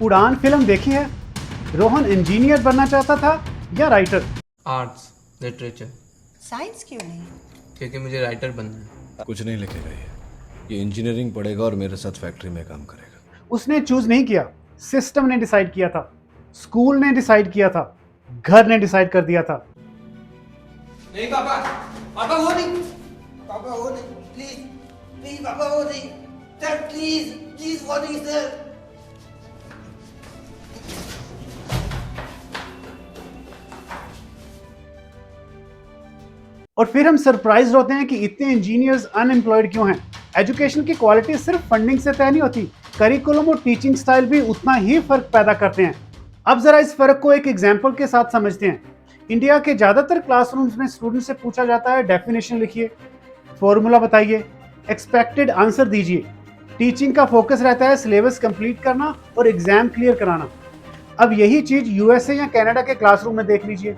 उड़ान फिल्म देखी है? रोहन इंजीनियर बनना चाहता था या राइटर? Arts, literature. साइंस क्यों नहीं? क्योंकि मुझे राइटर बनना है। कुछ नहीं लिखेगा ये इंजीनियरिंग पढ़ेगा और मेरे साथ फैक्ट्री में काम करेगा। उसने चूज नहीं किया, सिस्टम ने डिसाइड किया था, स्कूल ने डिसाइड किया था, घर ने डिसाइड कर दिया था। नहीं पापा, पापा वो नहीं। पापा वो नहीं, प्लीज प्लीज पापा वो नहीं सर, प्लीज प्लीज वो नहीं सर। और फिर हम सरप्राइज होते हैं कि इतने इंजीनियर्स अनएम्प्लॉयड क्यों हैं। एजुकेशन की क्वालिटी सिर्फ फंडिंग से तय नहीं होती, करिकुलम और टीचिंग स्टाइल भी उतना ही फर्क पैदा करते हैं। अब जरा इस फर्क को एक एग्जाम्पल के साथ समझते हैं। इंडिया के ज्यादातर क्लासरूम्स में स्टूडेंट से पूछा जाता है डेफिनेशन लिखिए, फॉर्मूला बताइए, एक्सपेक्टेड आंसर दीजिए। टीचिंग का फोकस रहता है सिलेबस कंप्लीट करना और एग्जाम क्लियर कराना। अब यही चीज यूएसए या कनाडा के क्लासरूम में देख लीजिए।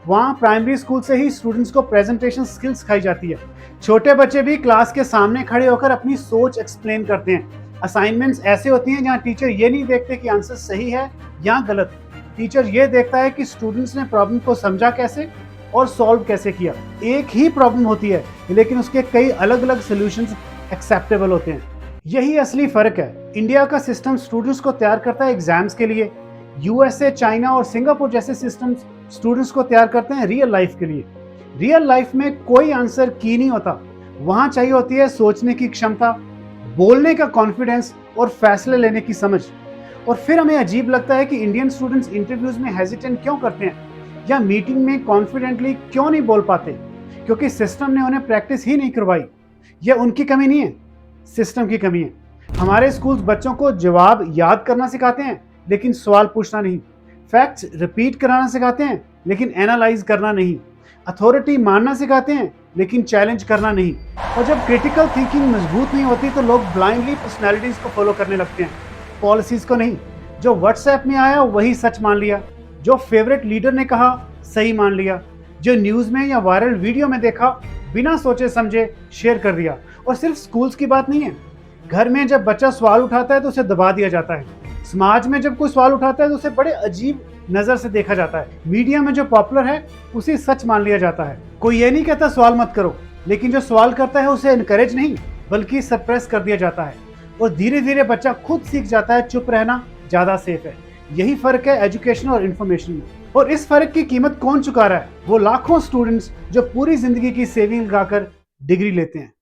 वहाँ प्राइमरी स्कूल से ही स्टूडेंट्स को प्रेजेंटेशन स्किल्स सिखाई जाती है। छोटे बच्चे भी क्लास के सामने खड़े होकर अपनी सोच एक्सप्लेन करते हैं। असाइनमेंट्स ऐसे होती हैं जहाँ टीचर ये नहीं देखते कि आंसर सही है या गलत, टीचर ये देखता है कि स्टूडेंट्स ने प्रॉब्लम को समझा कैसे और सॉल्व कैसे किया। एक ही प्रॉब्लम होती है लेकिन उसके कई अलग अलग सोल्यूशंस एक्सेप्टेबल होते हैं। यही असली फर्क है। इंडिया का सिस्टम स्टूडेंट्स को तैयार करता है एग्जाम्स के लिए, यूएसए, चाइना और सिंगापुर जैसे सिस्टम्स स्टूडेंट्स को तैयार करते हैं रियल लाइफ के लिए। रियल लाइफ में कोई आंसर की नहीं होता, वहां चाहिए होती है सोचने की क्षमता, बोलने का कॉन्फिडेंस और फैसले लेने की समझ। और फिर हमें अजीब लगता है कि इंडियन स्टूडेंट्स इंटरव्यूज में हेजिटेंट क्यों करते हैं या मीटिंग में कॉन्फिडेंटली क्यों नहीं बोल पाते, क्योंकि सिस्टम ने उन्हें प्रैक्टिस ही नहीं करवाई। यह उनकी कमी नहीं है, सिस्टम की कमी है। हमारे स्कूल्स बच्चों को जवाब याद करना सिखाते हैं लेकिन सवाल पूछना नहीं, फैक्ट्स रिपीट कराना सिखाते हैं लेकिन एनालाइज करना नहीं, अथॉरिटी मानना सिखाते हैं लेकिन चैलेंज करना नहीं। और जब क्रिटिकल थिंकिंग मजबूत नहीं होती तो लोग ब्लाइंडली पर्सनैलिटीज को फॉलो करने लगते हैं, पॉलिसीज को नहीं। जो व्हाट्सएप में आया वही सच मान लिया, जो फेवरेट लीडर ने कहा सही मान लिया, जो न्यूज में या वायरल वीडियो में देखा बिना सोचे समझे शेयर कर दिया। और सिर्फ स्कूल्स की बात नहीं है, घर में जब बच्चा सवाल उठाता है तो उसे दबा दिया जाता है, समाज में जब कोई सवाल उठाता है तो उसे बड़े अजीब नजर से देखा जाता है, मीडिया में जो पॉपुलर है उसे सच मान लिया जाता है। कोई ये नहीं कहता सवाल मत करो, लेकिन जो सवाल करता है उसे इनकरेज नहीं बल्कि सप्रेस कर दिया जाता है। और धीरे धीरे बच्चा खुद सीख जाता है चुप रहना ज्यादा सेफ है। यही फर्क है एजुकेशन और इन्फॉर्मेशन में। और इस फर्क की कीमत कौन चुका रहा है? वो लाखों स्टूडेंट्स जो पूरी जिंदगी की सेविंग लगाकर डिग्री लेते हैं।